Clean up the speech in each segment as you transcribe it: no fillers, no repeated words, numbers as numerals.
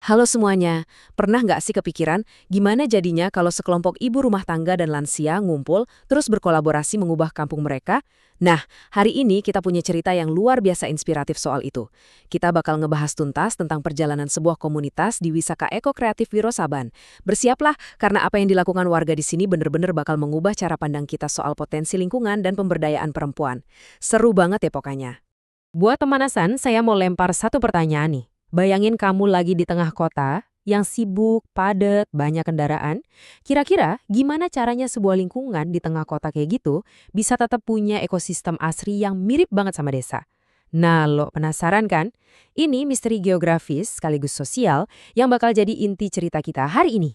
Halo semuanya, pernah nggak sih kepikiran gimana jadinya kalau sekelompok ibu rumah tangga dan lansia ngumpul terus berkolaborasi mengubah kampung mereka? Nah, hari ini kita punya cerita yang luar biasa inspiratif soal itu. Kita bakal ngebahas tuntas tentang perjalanan sebuah komunitas di Wisaka Eko Kreatif Wiro Saban. Bersiaplah, karena apa yang dilakukan warga di sini bener-bener bakal mengubah cara pandang kita soal potensi lingkungan dan pemberdayaan perempuan. Seru banget ya pokoknya. Buat pemanasan, saya mau lempar satu pertanyaan nih. Bayangin kamu lagi di tengah kota, yang sibuk, padat, banyak kendaraan. Kira-kira gimana caranya sebuah lingkungan di tengah kota kayak gitu bisa tetap punya ekosistem asri yang mirip banget sama desa? Nah, lo penasaran kan? Ini misteri geografis sekaligus sosial yang bakal jadi inti cerita kita hari ini.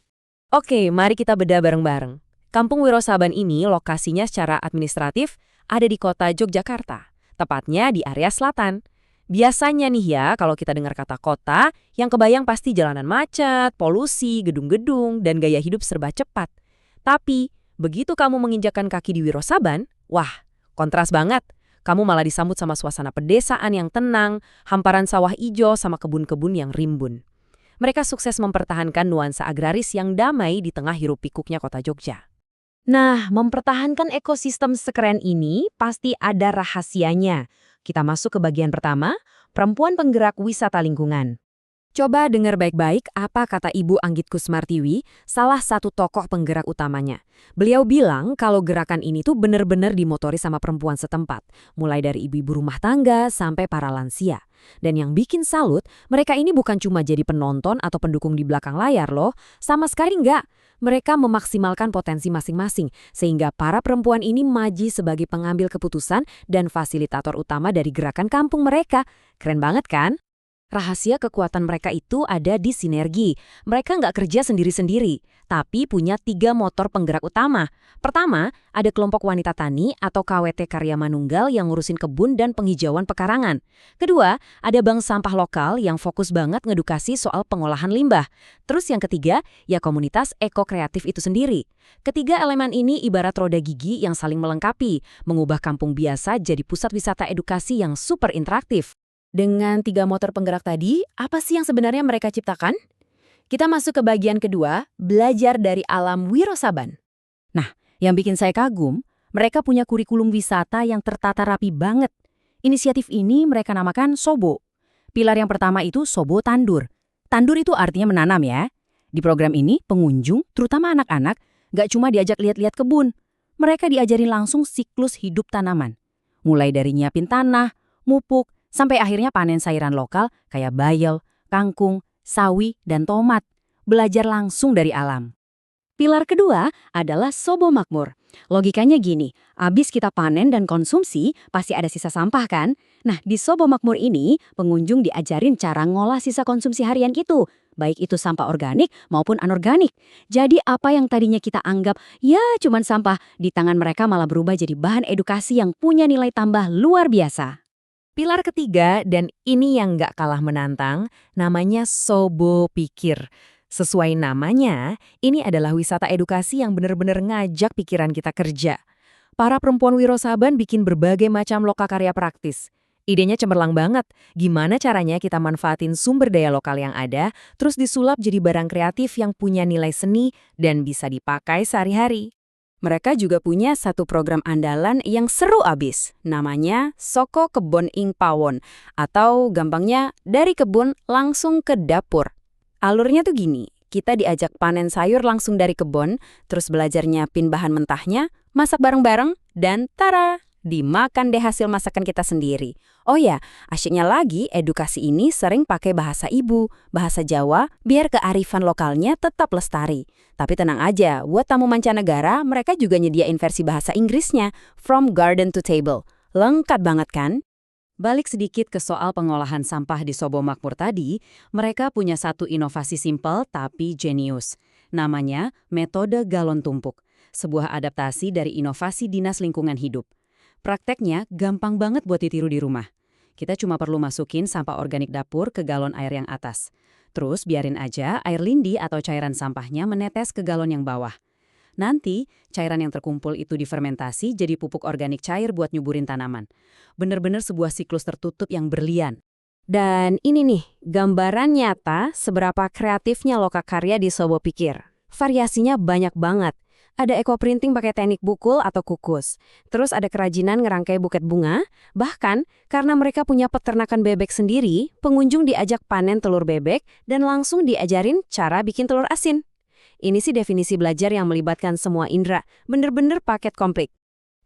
Oke, mari kita bedah bareng-bareng. Kampung Wiro Saban ini lokasinya secara administratif ada di kota Yogyakarta, tepatnya di area selatan. Biasanya nih ya, kalau kita dengar kata kota, yang kebayang pasti jalanan macet, polusi, gedung-gedung, dan gaya hidup serba cepat. Tapi, begitu kamu menginjakan kaki di Wiro Saban, wah, kontras banget. Kamu malah disambut sama suasana pedesaan yang tenang, hamparan sawah ijo sama kebun-kebun yang rimbun. Mereka sukses mempertahankan nuansa agraris yang damai di tengah hiruk-pikuknya kota Jogja. Nah, mempertahankan ekosistem sekeren ini pasti ada rahasianya. Kita masuk ke bagian pertama, perempuan penggerak wisata lingkungan. Coba dengar baik-baik apa kata Ibu Anggit Kusmartiwi, salah satu tokoh penggerak utamanya. Beliau bilang kalau gerakan ini tuh benar-benar dimotori sama perempuan setempat, mulai dari ibu-ibu rumah tangga sampai para lansia. Dan yang bikin salut, mereka ini bukan cuma jadi penonton atau pendukung di belakang layar loh, sama sekali enggak. Mereka memaksimalkan potensi masing-masing, sehingga para perempuan ini maju sebagai pengambil keputusan dan fasilitator utama dari gerakan kampung mereka. Keren banget kan? Rahasia kekuatan mereka itu ada di sinergi. Mereka nggak kerja sendiri-sendiri, tapi punya 3 motor penggerak utama. Pertama, ada kelompok wanita tani atau KWT Karya Manunggal yang ngurusin kebun dan penghijauan pekarangan. Kedua, ada bank sampah lokal yang fokus banget ngedukasi soal pengolahan limbah. Terus yang ketiga, ya komunitas eko kreatif itu sendiri. Ketiga elemen ini ibarat roda gigi yang saling melengkapi, mengubah kampung biasa jadi pusat wisata edukasi yang super interaktif. Dengan 3 motor penggerak tadi, apa sih yang sebenarnya mereka ciptakan? Kita masuk ke bagian kedua, belajar dari alam Wiro Saban. Nah, yang bikin saya kagum, mereka punya kurikulum wisata yang tertata rapi banget. Inisiatif ini mereka namakan Sobo. Pilar yang pertama itu Sobo Tandur. Tandur itu artinya menanam ya. Di program ini, pengunjung, terutama anak-anak, gak cuma diajak lihat-lihat kebun. Mereka diajarin langsung siklus hidup tanaman. Mulai dari nyiapin tanah, mupuk, sampai akhirnya panen sayuran lokal kayak bayel, kangkung, sawi, dan tomat. Belajar langsung dari alam. Pilar kedua adalah Sobo Makmur. Logikanya gini, abis kita panen dan konsumsi, pasti ada sisa sampah kan? Nah, di Sobo Makmur ini, pengunjung diajarin cara ngolah sisa konsumsi harian itu. Baik itu sampah organik maupun anorganik. Jadi apa yang tadinya kita anggap, ya cuman sampah, di tangan mereka malah berubah jadi bahan edukasi yang punya nilai tambah luar biasa. Pilar ketiga, dan ini yang nggak kalah menantang, namanya Sobo Pikir. Sesuai namanya, ini adalah wisata edukasi yang benar-benar ngajak pikiran kita kerja. Para perempuan Wiro Saban bikin berbagai macam lokakarya praktis. Idenya cemerlang banget, gimana caranya kita manfaatin sumber daya lokal yang ada, terus disulap jadi barang kreatif yang punya nilai seni dan bisa dipakai sehari-hari. Mereka juga punya satu program andalan yang seru abis, namanya Soko Kebon Ing Pawon, atau gampangnya dari kebun langsung ke dapur. Alurnya tuh gini, kita diajak panen sayur langsung dari kebun, terus belajar nyiapin bahan mentahnya, masak bareng-bareng, dan tara! Dimakan deh hasil masakan kita sendiri. Oh ya, asyiknya lagi edukasi ini sering pakai bahasa ibu, bahasa Jawa, biar kearifan lokalnya tetap lestari. Tapi tenang aja, buat tamu mancanegara, mereka juga nyediain versi bahasa Inggrisnya, From Garden to Table. Lengkap banget kan? Balik sedikit ke soal pengolahan sampah di Sobo Makmur tadi, mereka punya satu inovasi simpel tapi jenius. Namanya metode galon tumpuk, sebuah adaptasi dari inovasi Dinas Lingkungan Hidup. Prakteknya gampang banget buat ditiru di rumah. Kita cuma perlu masukin sampah organik dapur ke galon air yang atas. Terus biarin aja air lindi atau cairan sampahnya menetes ke galon yang bawah. Nanti, cairan yang terkumpul itu difermentasi jadi pupuk organik cair buat nyuburin tanaman. Bener-bener sebuah siklus tertutup yang berlian. Dan ini nih, gambaran nyata seberapa kreatifnya lokakarya di Sobo Pikir. Variasinya banyak banget. Ada eco-printing pakai teknik bukul atau kukus. Terus ada kerajinan ngerangkai buket bunga. Bahkan, karena mereka punya peternakan bebek sendiri, pengunjung diajak panen telur bebek dan langsung diajarin cara bikin telur asin. Ini sih definisi belajar yang melibatkan semua indera, bener-bener paket komplit.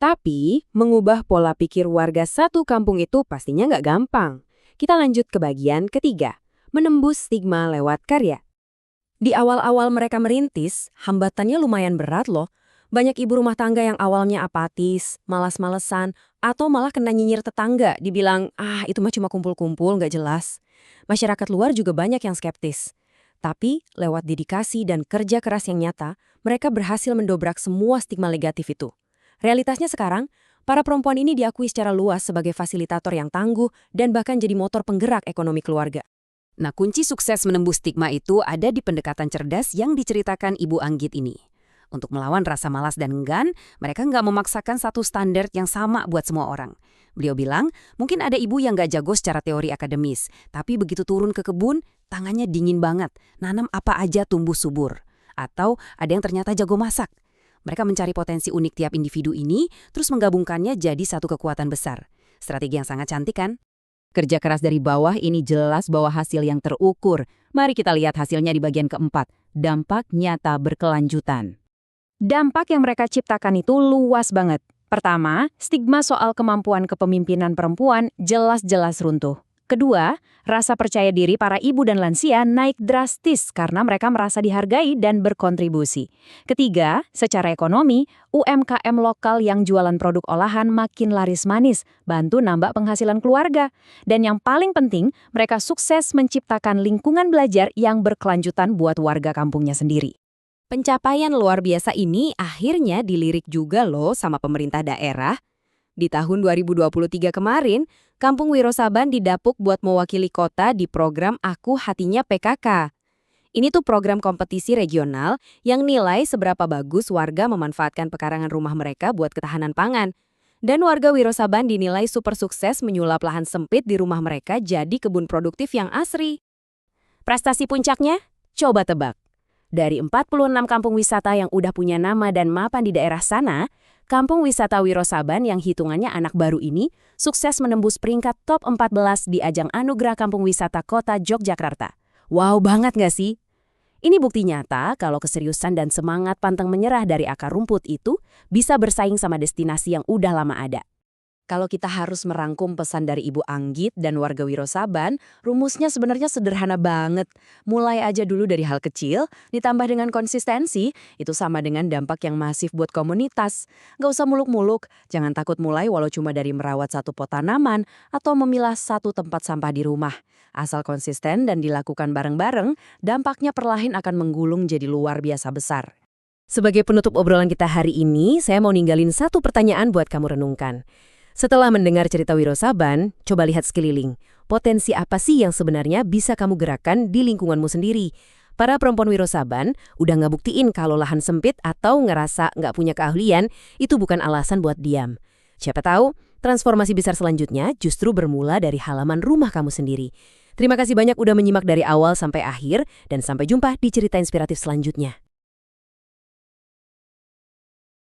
Tapi, mengubah pola pikir warga satu kampung itu pastinya nggak gampang. Kita lanjut ke bagian ketiga, menembus stigma lewat karya. Di awal-awal mereka merintis, hambatannya lumayan berat loh. Banyak ibu rumah tangga yang awalnya apatis, malas-malesan, atau malah kena nyinyir tetangga, dibilang, itu mah cuma kumpul-kumpul, nggak jelas. Masyarakat luar juga banyak yang skeptis. Tapi, lewat dedikasi dan kerja keras yang nyata, mereka berhasil mendobrak semua stigma negatif itu. Realitasnya sekarang, para perempuan ini diakui secara luas sebagai fasilitator yang tangguh dan bahkan jadi motor penggerak ekonomi keluarga. Nah, kunci sukses menembus stigma itu ada di pendekatan cerdas yang diceritakan Ibu Anggit ini. Untuk melawan rasa malas dan enggan, mereka nggak memaksakan satu standar yang sama buat semua orang. Beliau bilang, mungkin ada ibu yang nggak jago secara teori akademis, tapi begitu turun ke kebun, tangannya dingin banget, nanam apa aja tumbuh subur. Atau ada yang ternyata jago masak. Mereka mencari potensi unik tiap individu ini, terus menggabungkannya jadi satu kekuatan besar. Strategi yang sangat cantik kan? Kerja keras dari bawah ini jelas bawa hasil yang terukur. Mari kita lihat hasilnya di bagian keempat, dampak nyata berkelanjutan. Dampak yang mereka ciptakan itu luas banget. Pertama, stigma soal kemampuan kepemimpinan perempuan jelas-jelas runtuh. Kedua, rasa percaya diri para ibu dan lansia naik drastis karena mereka merasa dihargai dan berkontribusi. Ketiga, secara ekonomi, UMKM lokal yang jualan produk olahan makin laris manis, bantu nambah penghasilan keluarga. Dan yang paling penting, mereka sukses menciptakan lingkungan belajar yang berkelanjutan buat warga kampungnya sendiri. Pencapaian luar biasa ini akhirnya dilirik juga loh sama pemerintah daerah. Di tahun 2023 kemarin, Kampung Wirosaban didapuk buat mewakili kota di program Aku Hatinya PKK. Ini tuh program kompetisi regional yang nilai seberapa bagus warga memanfaatkan pekarangan rumah mereka buat ketahanan pangan. Dan warga Wirosaban dinilai super sukses menyulap lahan sempit di rumah mereka jadi kebun produktif yang asri. Prestasi puncaknya? Coba tebak. Dari 46 kampung wisata yang udah punya nama dan mapan di daerah sana, Kampung Wisata Wirosaban yang hitungannya anak baru ini sukses menembus peringkat top 14 di ajang Anugerah Kampung Wisata Kota Yogyakarta. Wow banget nggak sih? Ini bukti nyata kalau keseriusan dan semangat pantang menyerah dari akar rumput itu bisa bersaing sama destinasi yang udah lama ada. Kalau kita harus merangkum pesan dari Ibu Anggit dan warga Wirosaban, rumusnya sebenarnya sederhana banget. Mulai aja dulu dari hal kecil, ditambah dengan konsistensi, itu sama dengan dampak yang masif buat komunitas. Nggak usah muluk-muluk, jangan takut mulai walau cuma dari merawat satu pot tanaman atau memilah satu tempat sampah di rumah. Asal konsisten dan dilakukan bareng-bareng, dampaknya perlahan akan menggulung jadi luar biasa besar. Sebagai penutup obrolan kita hari ini, saya mau ninggalin satu pertanyaan buat kamu renungkan. Setelah mendengar cerita Wirosaban, coba lihat sekeliling. Potensi apa sih yang sebenarnya bisa kamu gerakkan di lingkunganmu sendiri? Para perempuan Wirosaban udah ngebuktiin kalau lahan sempit atau ngerasa nggak punya keahlian, itu bukan alasan buat diam. Siapa tahu, transformasi besar selanjutnya justru bermula dari halaman rumah kamu sendiri. Terima kasih banyak udah menyimak dari awal sampai akhir, dan sampai jumpa di cerita inspiratif selanjutnya.